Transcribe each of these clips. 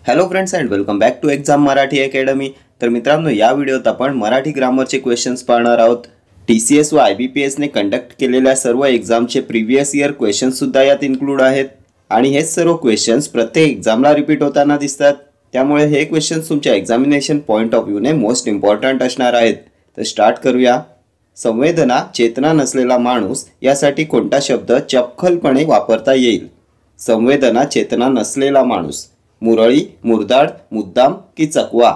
Hello friends and welcome back to exam Marathi academy. तर मित्रांनो, या व्हिडिओत आपण मराठी ग्रामरचे क्वेश्चन्स पाहणार आहोत। TCS व IBPS ने कंडक्ट केलेल्या सर्व एक्झामचे प्रीवियस इयर क्वेश्चन्स सुद्धा यात इन्क्लूड आहेत आणि हे सर्व क्वेश्चन्स प्रत्येक एक्झामला रिपीट होताना दिसतात। त्यामुळे हे क्वेश्चन्स तुमच्या एक्झामिनेशन पॉइंट ऑफ व्ह्यूने मोस्ट इम्पॉर्टंट असणार आहेत। तर स्टार्ट करूया। संवेदना, चेतना नसलेला माणूस यासाठी कोणता शब्द चपखलपणे वापरता येईल? संवेदना, चेतना नसलेला माणूस, मुरळी, मुरदाड, मुद्दाम की चकवा?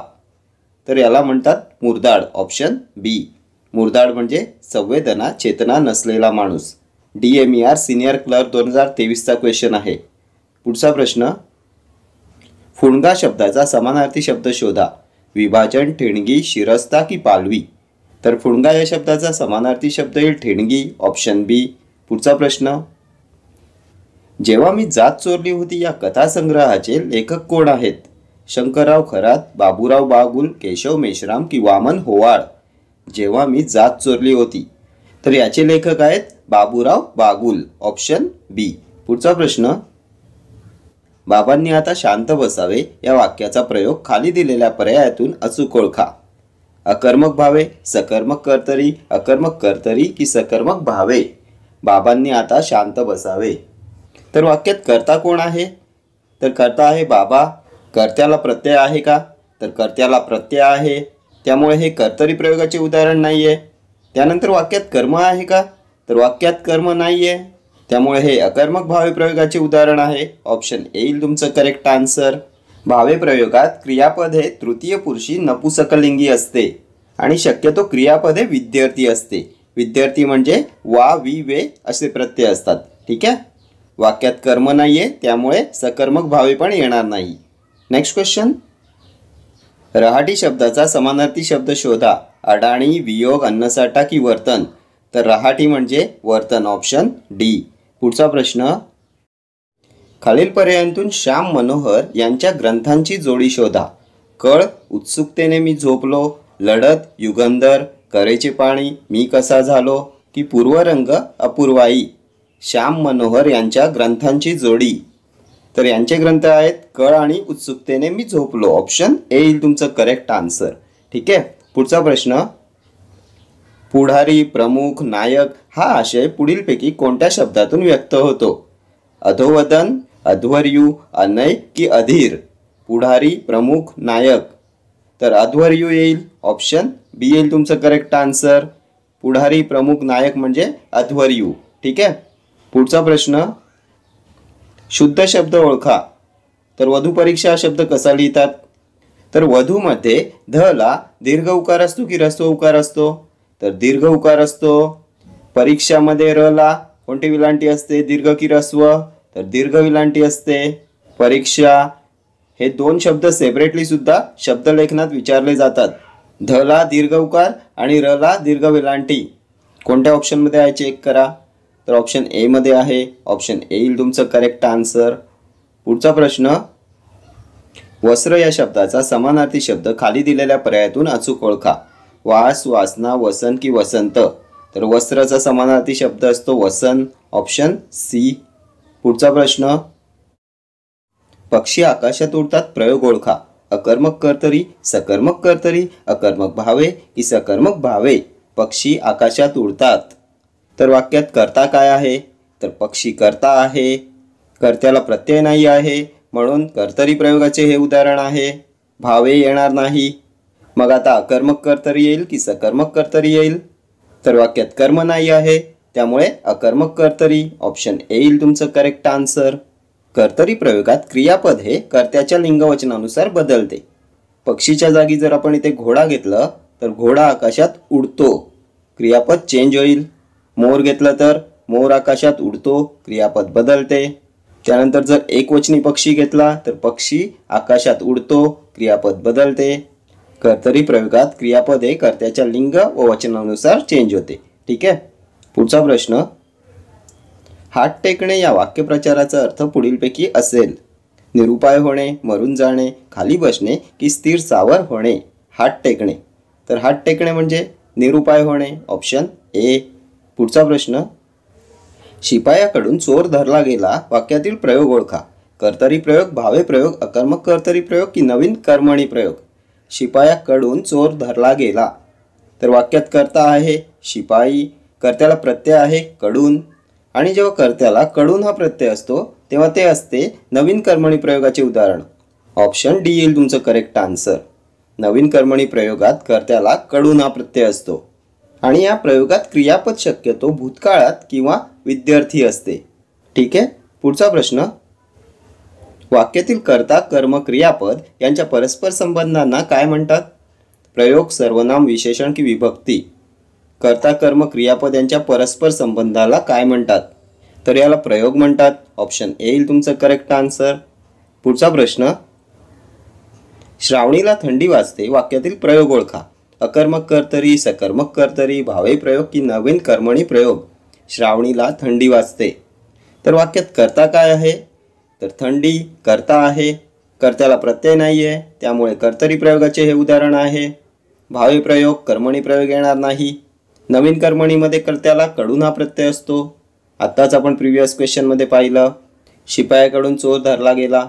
तर याला म्हणतात मुरदाड, ऑप्शन बी। मुरदाड म्हणजे संवेदना, चेतना नसलेला माणूस। DMER सिनियर क्लर्क 2023 चा क्वेश्चन आहे। पुढचा प्रश्न, फुणगा शब्दाचा समानार्थी शब्द शोधा। विभाजन, ठिणगी, शिरस्ता की पालवी? तर फुणगा या शब्दाचा समानार्थी शब्द येईल ठिणगी, ऑप्शन बी। पुढचा प्रश्न, जेव्हा मी जात चोरली होती या कथासंग्रहाचे लेखक कोण आहेत? शंकरराव खरात, बाबूराव बागुल, केशव मेश्राम की वामन होवाळ? जेव्हा मी जात चोरली होती, तर याचे लेखक आहेत बाबूराव बागुल, ऑप्शन बी। पुढचा प्रश्न, बाबांनी आता शांत बसावे या वाक्याचा प्रयोग खाली दिलेल्या पर्यायातून अचूक ओळखा। अकर्मक भावे, सकर्मक कर्तरी, अकर्मक कर्तरी की सकर्मक भावे? बाबांनी आता शांत बसावे। तर वाक्यात कर्ता कोण आहे? तर कर्ता आहे बाबा। कर्त्याला प्रत्यय आहे का? तर कर्त्याला प्रत्यय आहे, त्यामुळे हे कर्तरी प्रयोगाचे उदाहरण नाहीये। त्यानंतर वाक्यात कर्म आहे का? तर वाक्यात कर्म नाहीये, त्यामुळे हे अकर्मक भावे प्रयोगाचे उदाहरण आहे, ऑप्शन ए येईल तुमचं करेक्ट आन्सर। भावे प्रयोगात क्रियापद हे तृतीय पुरुषी नपुसकलिंगी असते आणि शक्यतो क्रियापद हे विद्यार्थी असते। विद्यार्थी म्हणजे वा, वी, वे असे प्रत्यय असतात, ठीक आहे। वाक्यात कर्म नाहीये, त्यामुळे सकर्मक भावे पण येणार नाही। नेक्स्ट क्वेश्चन, रहाटी शब्दाचा समानार्थी शब्द शोधा। अडाणी, वियोग, अन्नसाठा की वर्तन? तर रहाटी म्हणजे वर्तन, ऑप्शन डी। पुढचा प्रश्न, खालील पर्यायांतून श्याम मनोहर यांच्या ग्रंथांची जोडी शोधा। कळ, उत्सुकतेने मी झोपलो, लढत, युगंधर, करेचे पाणी, मी कसा झालो की पूर्वरंग, अपूर्वाई? श्याम मनोहर यांच्या ग्रंथांची जोडी, तर यांचे ग्रंथ आहेत कळ आणि उत्सुकतेने मी झोपलो, ऑप्शन ए येईल तुमचं करेक्ट आन्सर, ठीक आहे। पुढचा प्रश्न, पुढारी, प्रमुख, नायक हा आशय पुढीलपैकी कोणत्या शब्दातून व्यक्त होतो? अधोवदन, अध्वर्यू, अनय की अधीर? पुढारी, प्रमुख, नायक, तर अध्वर्यू येईल, ऑप्शन बी येईल तुमचं करेक्ट आन्सर। पुढारी, प्रमुख, नायक म्हणजे अध्वर्यू, ठीक आहे। पुढचा प्रश्न, शुद्ध शब्द ओळखा। तर वधू परीक्षा हा शब्द कसा लिहितात? तर वधूमध्ये ध ला दीर्घ उकार असतो की ऱ्हस्व उकार असतो? तर दीर्घ उकार असतो। परीक्षामध्ये र ला कोणती विलांटी असते, दीर्घ की ऱ्हस्व? तर दीर्घ विलांटी असते। परीक्षा हे दोन शब्द सेपरेटली सुद्धा शब्दलेखनात विचारले जातात। ध ला दीर्घ उकार आणि र ला दीर्घ विलांटी कोणत्या ऑप्शनमध्ये आहे चेक करा? तर ऑप्शन ए मध्ये आहे, ऑप्शन ए येईल तुमचं करेक्ट आन्सर। पुढचा प्रश्न, वस्त्र या शब्दाचा समानार्थी शब्द खाली दिलेल्या पर्यायातून अचूक ओळखा। वास, वासना, वसन की वसंत? तर वस्त्रचा समानार्थी शब्द असतो वसन, ऑप्शन सी। पुढचा प्रश्न, पक्षी आकाशात उडतात, प्रयोग ओळखा। अकर्मक कर्तरी, सकर्मक कर्तरी, अकर्मक भावे की सकर्मक भावे? पक्षी आकाशात उडतात, तर वाक्यात कर्ता काय आहे? तर पक्षी कर्ता आहे, कर्त्याला प्रत्यय नाही आहे, म्हणून कर्तरी प्रयोगाचे हे उदाहरण आहे। भावे येणार नाही, मग आता अकर्मक कर्तरी येईल की सकर्मक कर्तरी येईल? तर वाक्यात कर्म नाही आहे, त्यामुळे अकर्मक कर्तरी, ऑप्शन ए येईल तुमचं करेक्ट आन्सर। कर्तरी प्रयोगात क्रियापद हे कर्त्याच्या लिंगवचनानुसार बदलते। पक्षीच्या जागी जर आपण इथे घोडा घेतलं तर घोडा आकाशात उडतो, क्रियापद चेंज होईल। मोर घेतलं तर मोर आकाशात उडतो, क्रियापद बदलते। त्यानंतर जर एकवचनी पक्षी घेतला तर पक्षी आकाशात उडतो, क्रियापद बदलते। कर्तरी प्रयोगात क्रियापद हे कर्त्याच्या लिंग व वचनानुसार चेंज होते, ठीक आहे। पुढचा प्रश्न, हात टेकणे या वाक्यप्रचाराचा अर्थ पुढीलपैकी असेल? निरुपाय होणे, मरून जाणे, खाली बसणे की स्थिर सावर होणे? हात टेकणे, तर हात टेकणे म्हणजे निरुपाय होणे, ऑप्शन ए। पुढचा प्रश्न, शिपायाकडून चोर धरला गेला वाक्यातील प्रयोग ओळखा। कर्तरी प्रयोग, भावे प्रयोग, अकर्मक कर्तरी प्रयोग की नवीन कर्मणी प्रयोग? शिपायाकडून चोर धरला गेला. तर वाक्यात कर्ता आहे शिपाई, कर्त्याला प्रत्यय आहे कडून, आणि जेव्हा कर्त्याला कडून हा प्रत्यय असतो तेव्हा ते असते नवीन कर्मणी प्रयोगाचे उदाहरण. ऑप्शन डी येईल तुमचं करेक्ट आन्सर. नवीन कर्मणी प्रयोगात कर्त्याला कडून हा प्रत्यय असतो आणि या प्रयोगात क्रियापद शक्यतो भूतकाळात किंवा विद्यार्थी असते. ठीक आहे. पुढचा प्रश्न, वाक्यातील कर्ता, कर्म, क्रियापद यांच्या परस्पर संबंधांना काय म्हणतात? प्रयोग, सर्वनाम, विशेषण की विभक्ती? कर्ता, कर्म, क्रियापद यांच्या परस्पर संबंधाला काय म्हणतात? तर याला प्रयोग म्हणतात. ऑप्शन ए येईल तुमचं करेक्ट आन्सर. पुढचा प्रश्न, श्रावणीला थंडी वाजते वाक्यातील प्रयोग ओळखा. अकर्मक कर्तरी, सकर्मक कर्तरी, भावे प्रयोग की नवीन कर्मणी प्रयोग? श्रावणीला थंडी वाजते. तर वाक्यात कर्ता काय आहे? तर थंडी कर्ता आहे, कर्त्याला प्रत्यय नाही आहे, त्यामुळे कर्तरी प्रयोगाचे हे उदाहरण आहे. भावे प्रयोग, कर्मणी प्रयोग येणार नाही. नवीन कर्मणीमध्ये कर्त्याला कडून हा प्रत्यय असतो. आत्ताच आपण प्रिव्हियस क्वेश्चनमध्ये पाहिलं. शिपायाकडून चोर धरला गेला.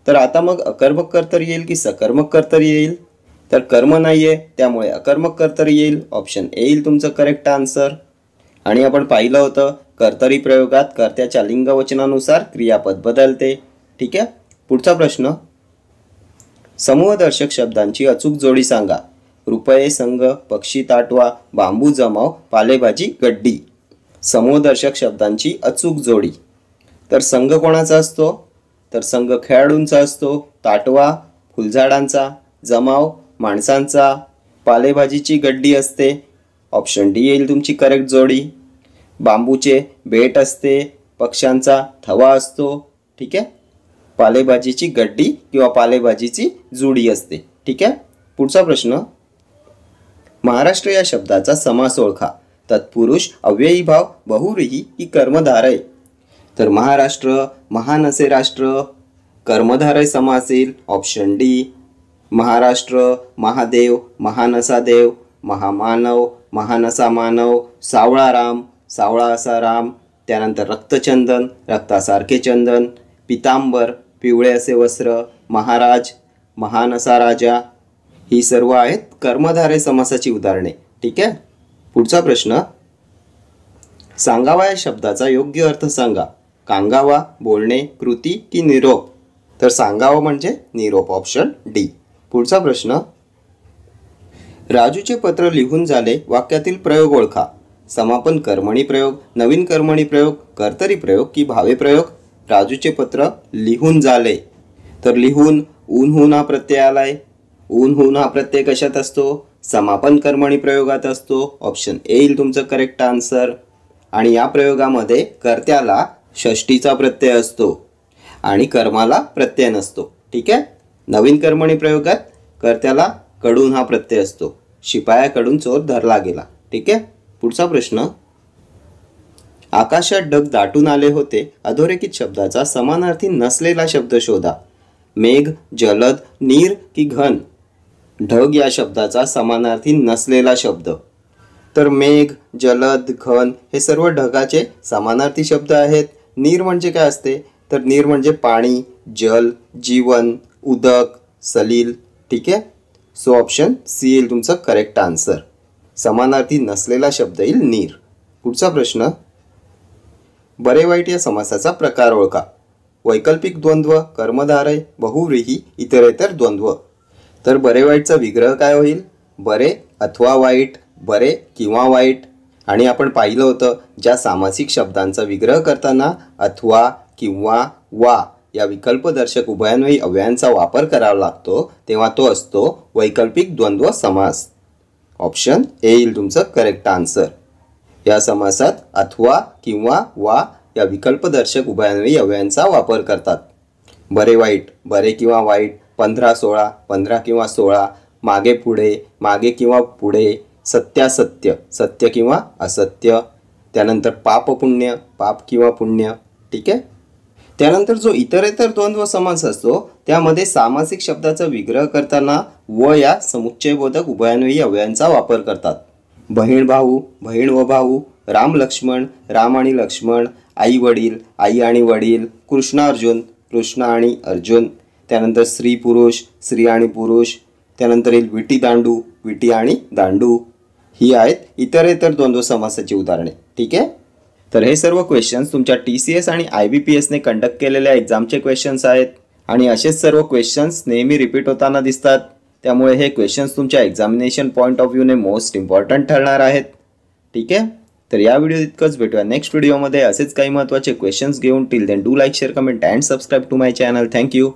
तर आता मग अकर्मक कर्तरी येईल की सकर्मक कर्तरी येईल? तर कर्म नाही आहे, त्यामुळे अकर्मक कर्तरी येईल. ऑप्शन ए येईल तुमचं करेक्ट आन्सर. आणि आपण पाहिलं होतं कर्तरी प्रयोगात कर्त्याच्या लिंगवचनानुसार क्रियापद बदलते. ठीक आहे. पुढचा प्रश्न, समूहदर्शक शब्दांची अचूक जोडी सांगा. रुपये, संघ, पक्षी, ताटवा, बांबू, जमाव, पालेभाजी, गड्डी. समूहदर्शक शब्दांची अचूक जोडी. तर संघ कोणाचा असतो? तर संघ खेळाडूंचा असतो. ताटवा फुलझाडांचा, जमाव माणसांचा, पालेभाजीची गड्डी असते. ऑप्शन डी येईल तुमची करेक्ट जोडी. बांबूचे बेट असते, पक्ष्यांचा थवा असतो. ठीक आहे. पालेभाजीची गड्डी किंवा पालेभाजीची जुडी असते. ठीक आहे. पुढचा प्रश्न, महाराष्ट्र या शब्दाचा समास ओळखा. तत्पुरुष, अव्ययी भाव, बहुव्रीही की कर्मधारय? तर महाराष्ट्र महान असे राष्ट्र, कर्मधारय समास येईल. Option D. महाराष्ट्र, महादेव, महान असा देव, महामानव, महान असा मानव, सावळा राम, सावळा असा राम. त्यानंतर रक्तचंदन, रक्तासारखे चंदन, पितांबर, पिवळे असे वस्त्र, महाराज, महान असा राजा. ही सर्व आहेत कर्मधारय समासाची उदाहरणे. ठीक आहे. पुढचा प्रश्न, सांगावा या शब्दाचा योग्य अर्थ सांगा. कांगावा, बोलणे, कृती की निरोप? तर सांगावा म्हणजे निरोप. Option D. पुढचा प्रश्न, राजूचे पत्र लिहून झाले वाक्यातील प्रयोग ओळखा. समापन कर्मणी प्रयोग, नवीन कर्मणी प्रयोग, कर्तरी प्रयोग की भावे प्रयोग? राजूचे पत्र लिहून झाले. तर लिहून ऊन होऊन हा प्रत्यय आलाय. ऊन होऊन हा प्रत्यय कशात असतो? समापन कर्मणी प्रयोगात असतो. ऑप्शन ए येईल तुमचं करेक्ट आन्सर. आणि या प्रयोगामध्ये कर्त्याला षष्टीचा प्रत्यय असतो आणि कर्माला प्रत्यय नसतो. ठीक आहे. नवीन कर्मणी प्रयोगात कर्त्याला कडून हा प्रत्यय असतो. शिपायाकडून चोर धरला गेला. ठीक आहे. पुढचा प्रश्न, आकाशात ढग दाटून आले होते अधोरेखित शब्दाचा समानार्थी नसलेला शब्द शोधा. मेघ, जलद, नीर की घन? ढग या शब्दाचा समानार्थी नसलेला शब्द. तर मेघ, जलद, घन हे सर्व ढगाचे समानार्थी शब्द आहेत. नीर म्हणजे काय असते? तर नीर म्हणजे पाणी, जल, जीवन, उदक, सलील. ठीक आहे. सो ऑप्शन सी येईल तुमचं करेक्ट आन्सर. समानार्थी नसलेला शब्द येईल नीर. पुढचा प्रश्न, बरे वाईट या समासाचा प्रकार ओळखा. वैकल्पिक द्वंद्व, कर्मधारय, बहुव्रीही, इतरेतर द्वंद्व. तर बरे वाईटचा विग्रह काय होईल? बरे अथवा वाईट, बरे किंवा वाईट. आणि आपण पाहिलं होतं ज्या सामासिक शब्दांचा विग्रह करताना अथवा किंवा वा या विकल्पदर्शक उभयान्वयी अव्ययांचा वापर करावा लागतो तेव्हा तो असतो वैकल्पिक द्वंद्व समास. ऑप्शन ए येईल तुमचं करेक्ट आन्सर. या समासात अथवा किंवा वा या विकल्पदर्शक उभयान्वयी अव्ययांचा वापर करतात. बरे वाईट, बरे किंवा वाईट, 15-16, 15 किंवा 16, मागे पुढे, मागे किंवा पुढे, सत्यासत्य, सत्य किंवा असत्य. त्यानंतर पाप पुण्य, पाप किंवा पुण्य. ठीक आहे. त्यानंतर जो इतरेतर द्वंद्व समास असतो त्यामध्ये सामासिक शब्दाचा विग्रह करताना व या समुच्चयबोधक उभयान्वयी अव्ययांचा वापर करतात. बहीण भाऊ, बहीण व भाऊ, राम लक्ष्मण, राम आणि लक्ष्मण, आई वडील, आई आणि वडील, कृष्ण अर्जुन, कृष्ण आणि अर्जुन, त्यानंतर स्त्री पुरुष, स्त्री आणि पुरुष, त्यानंतर येईल विटी दांडू, विटी आणि दांडू. ही आहेत इतरेतर द्वंद्व समासाची उदाहरणे. ठीक आहे. तर हे सर्व क्वेश्चन्स तुमच्या TCS आणि IBPSने कंडक्ट केलेल्या एक्झामचे क्वेश्चन्स आहेत आणि असेच सर्व क्वेश्चन्स नेहमी रिपीट होताना दिसतात. त्यामुळे हे क्वेश्चन्स तुमच्या एक्झामिनेशन पॉईंट ऑफ व्ह्यूने मोस्ट इम्पॉर्टंट ठरणार आहेत. ठीक आहे. तर या व्हिडिओ इतकंच. भेटूया नेक्स्ट व्हिडिओमध्ये असेच काही महत्त्वाचे क्वेश्चन्स घेऊन. Till then do like, share, comment and subscribe to my channel. Thank you.